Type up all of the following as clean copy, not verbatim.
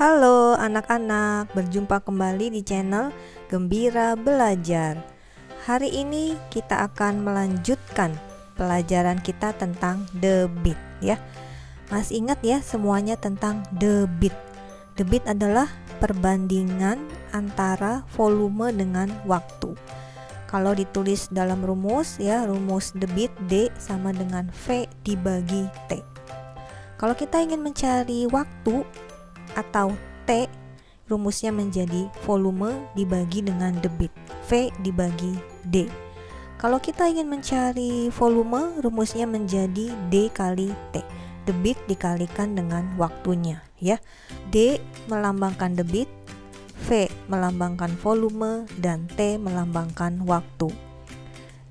Halo anak-anak, berjumpa kembali di channel Gembira Belajar. Hari ini kita akan melanjutkan pelajaran kita tentang debit ya. Masih ingat ya semuanya tentang debit. Debit adalah perbandingan antara volume dengan waktu. Kalau ditulis dalam rumus ya, rumus debit D sama dengan V dibagi T. Kalau kita ingin mencari waktu atau T, rumusnya menjadi volume dibagi dengan debit, V dibagi D. Kalau kita ingin mencari volume, rumusnya menjadi D kali T, debit dikalikan dengan waktunya ya. D melambangkan debit, V melambangkan volume, dan T melambangkan waktu.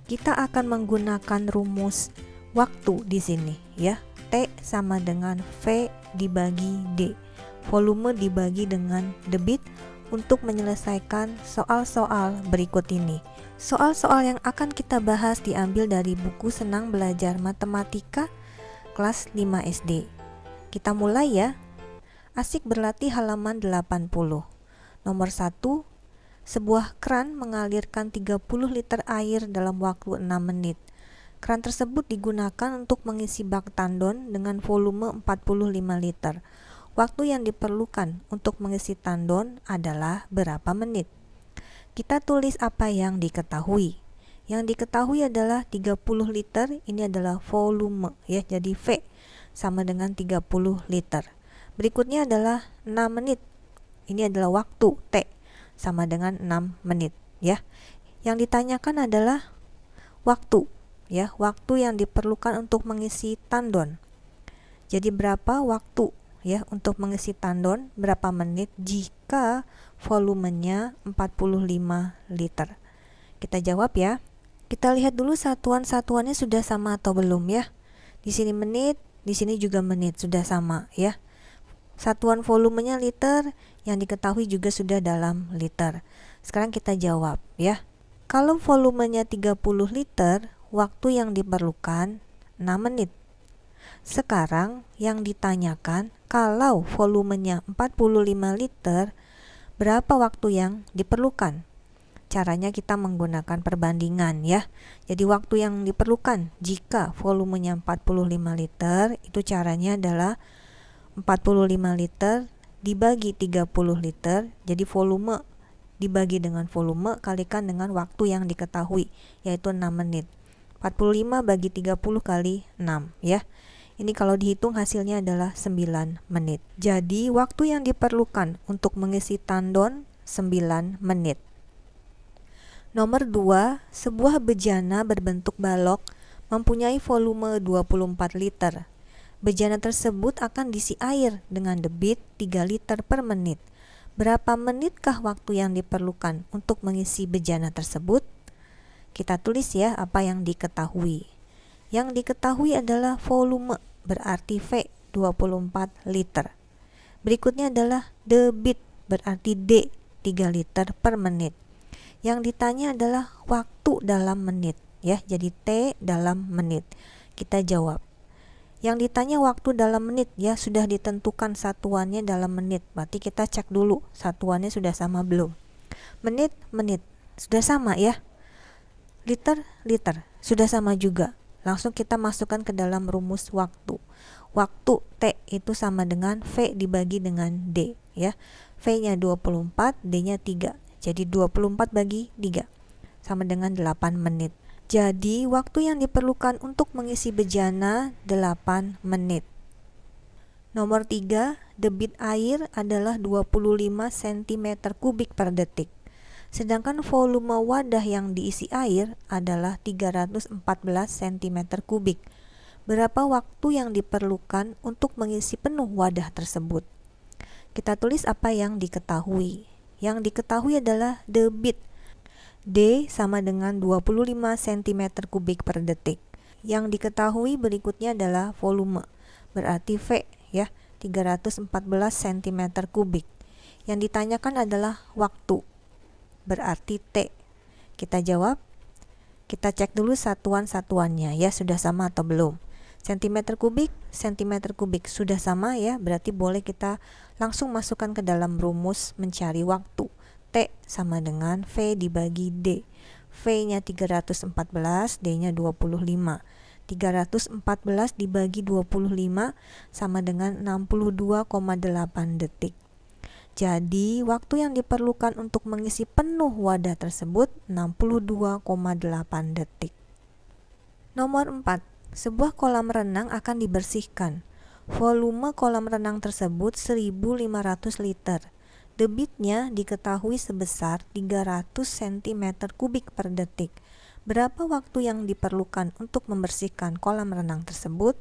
Kita akan menggunakan rumus waktu di sini ya. T sama dengan V dibagi D, volume dibagi dengan debit untuk menyelesaikan soal-soal berikut ini. Soal-soal yang akan kita bahas diambil dari buku Senang Belajar Matematika kelas 5 SD. Kita mulai ya. Asik berlatih halaman 80. Nomor 1, sebuah kran mengalirkan 30 liter air dalam waktu 6 menit. Kran tersebut digunakan untuk mengisi bak tandon dengan volume 45 liter. Waktu yang diperlukan untuk mengisi tandon adalah berapa menit? Kita tulis apa yang diketahui. Yang diketahui adalah 30 liter, ini adalah volume ya, jadi V sama dengan 30 liter. Berikutnya adalah 6 menit. Ini adalah waktu T sama dengan 6 menit ya. Yang ditanyakan adalah waktu ya, waktu yang diperlukan untuk mengisi tandon. Jadi berapa waktu ya untuk mengisi tandon, berapa menit jika volumenya 45 liter. Kita jawab ya. Kita lihat dulu satuan-satuannya sudah sama atau belum ya. Di sini menit, di sini juga menit, sudah sama ya. Satuan volumenya liter, yang diketahui juga sudah dalam liter. Sekarang kita jawab ya. Kalau volumenya 30 liter, waktu yang diperlukan 6 menit. Sekarang yang ditanyakan, kalau volumenya 45 liter, berapa waktu yang diperlukan? Caranya kita menggunakan perbandingan ya. Jadi waktu yang diperlukan jika volumenya 45 liter, itu caranya adalah 45 liter dibagi 30 liter, jadi volume dibagi dengan volume kalikan dengan waktu yang diketahui, yaitu 6 menit. 45 bagi 30 kali 6 ya. Ini kalau dihitung hasilnya adalah 9 menit. Jadi waktu yang diperlukan untuk mengisi tandon 9 menit. Nomor 2, sebuah bejana berbentuk balok mempunyai volume 24 liter. Bejana tersebut akan diisi air dengan debit 3 liter per menit. Berapa menitkah waktu yang diperlukan untuk mengisi bejana tersebut? Kita tulis ya apa yang diketahui. Yang diketahui adalah volume, berarti V 24 liter. Berikutnya adalah debit, berarti D 3 liter per menit. Yang ditanya adalah waktu dalam menit ya, jadi T dalam menit. Kita jawab. Yang ditanya waktu dalam menit ya, sudah ditentukan satuannya dalam menit. Berarti kita cek dulu satuannya sudah sama belum. Menit, menit, sudah sama ya. Liter, liter, sudah sama juga. Langsung kita masukkan ke dalam rumus waktu. Waktu T itu sama dengan V dibagi dengan D ya. V-nya 24, D-nya 3. Jadi 24 bagi 3 sama dengan 8 menit. Jadi waktu yang diperlukan untuk mengisi bejana 8 menit. Nomor 3, debit air adalah 25 cm kubik per detik. Sedangkan volume wadah yang diisi air adalah 314 cm kubik. Berapa waktu yang diperlukan untuk mengisi penuh wadah tersebut? Kita tulis apa yang diketahui. Yang diketahui adalah debit. D sama dengan 25 cm kubik per detik. Yang diketahui berikutnya adalah volume. Berarti V ya, 314 cm kubik. Yang ditanyakan adalah waktu. Berarti T. Kita jawab. Kita cek dulu satuan-satuannya ya, sudah sama atau belum. Sentimeter kubik sudah sama ya, berarti boleh kita langsung masukkan ke dalam rumus mencari waktu. T sama dengan V dibagi D. V-nya 314, D-nya 25. 314 dibagi 25 sama dengan 62,8 detik. Jadi, waktu yang diperlukan untuk mengisi penuh wadah tersebut 62,8 detik. Nomor 4. Sebuah kolam renang akan dibersihkan. Volume kolam renang tersebut 1.500 liter. Debitnya diketahui sebesar 300 cm3 per detik. Berapa waktu yang diperlukan untuk membersihkan kolam renang tersebut?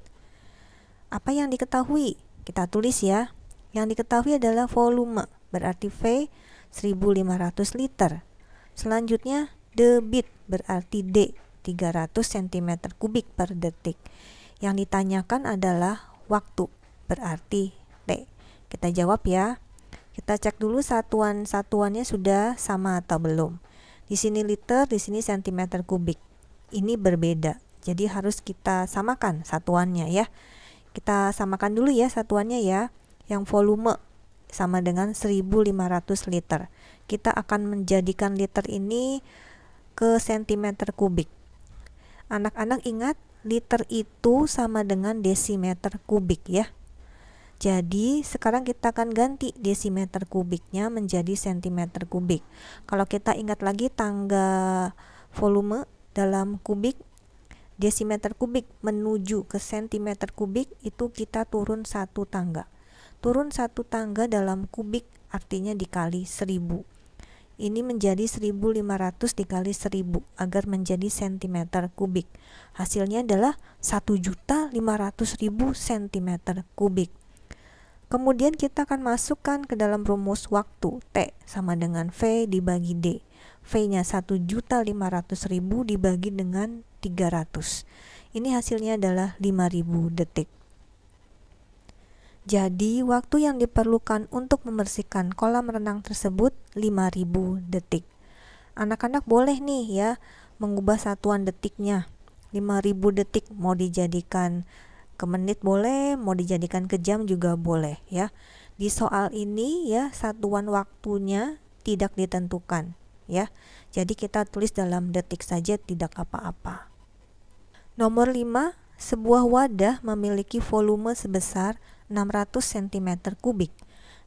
Apa yang diketahui? Kita tulis ya. Yang diketahui adalah volume, berarti V 1.500 liter. Selanjutnya debit, berarti D 300 cm3 per detik. Yang ditanyakan adalah waktu, berarti T. Kita jawab ya. Kita cek dulu satuannya sudah sama atau belum. Di sini liter, di sini cm3. Ini berbeda. Jadi harus kita samakan satuannya ya. Kita samakan dulu ya satuannya ya. Yang volume sama dengan 1.500 liter. Kita akan menjadikan liter ini ke cm3. Anak-anak ingat, liter itu sama dengan desimeter kubik ya. Jadi sekarang kita akan ganti desimeter kubiknya menjadi cm3. Kalau kita ingat lagi tangga volume dalam kubik, desimeter kubik menuju ke cm3 itu kita turun satu tangga. Turun satu tangga dalam kubik artinya dikali 1000. Ini menjadi 1.500 dikali 1000 agar menjadi cm3. Hasilnya adalah 1.500.000 cm3. Kemudian kita akan masukkan ke dalam rumus waktu. T sama dengan V dibagi D. V-nya 1.500.000 dibagi dengan 300. Ini hasilnya adalah 5.000 detik. Jadi, waktu yang diperlukan untuk membersihkan kolam renang tersebut 5.000 detik. Anak-anak boleh nih ya mengubah satuan detiknya. 5.000 detik mau dijadikan ke menit boleh, mau dijadikan ke jam juga boleh ya. Di soal ini ya satuan waktunya tidak ditentukan ya. Jadi kita tulis dalam detik saja, tidak apa-apa. Nomor 5, sebuah wadah memiliki volume sebesar 600 cm3.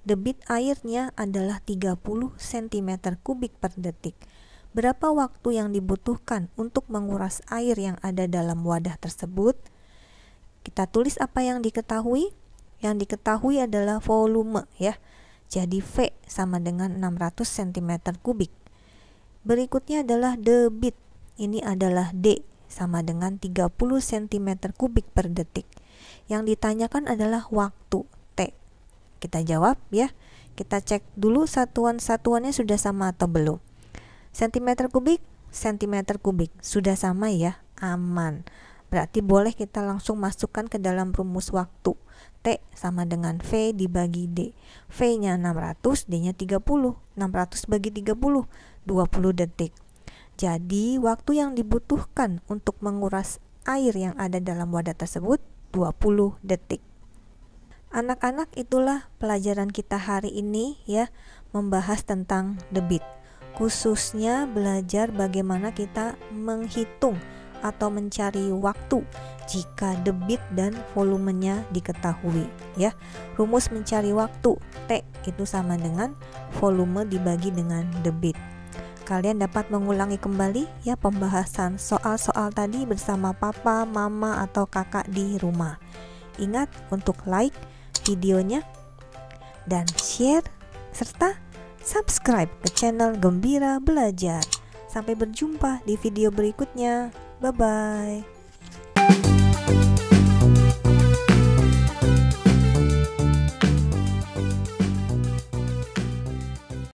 Debit airnya adalah 30 cm3 per detik. Berapa waktu yang dibutuhkan untuk menguras air yang ada dalam wadah tersebut? Kita tulis apa yang diketahui. Yang diketahui adalah volume ya. Jadi V sama dengan 600 cm3. Berikutnya adalah debit. Ini adalah D sama dengan 30 cm3 per detik. Yang ditanyakan adalah waktu T. Kita jawab ya. Kita cek dulu satuannya sudah sama atau belum. Cm3, cm3 sudah sama ya, aman. Berarti boleh kita langsung masukkan ke dalam rumus waktu. T sama dengan V dibagi D. V-nya 600, D-nya 30. 600 bagi 30, 20 detik. Jadi waktu yang dibutuhkan untuk menguras air yang ada dalam wadah tersebut 20 detik. Anak-anak, itulah pelajaran kita hari ini ya, membahas tentang debit. Khususnya belajar bagaimana kita menghitung atau mencari waktu jika debit dan volumenya diketahui ya. Rumus mencari waktu T itu sama dengan volume dibagi dengan debit. Kalian dapat mengulangi kembali ya pembahasan soal-soal tadi bersama papa, mama, atau kakak di rumah. Ingat untuk like videonya dan share serta subscribe ke channel Gembira Belajar. Sampai berjumpa di video berikutnya. Bye-bye.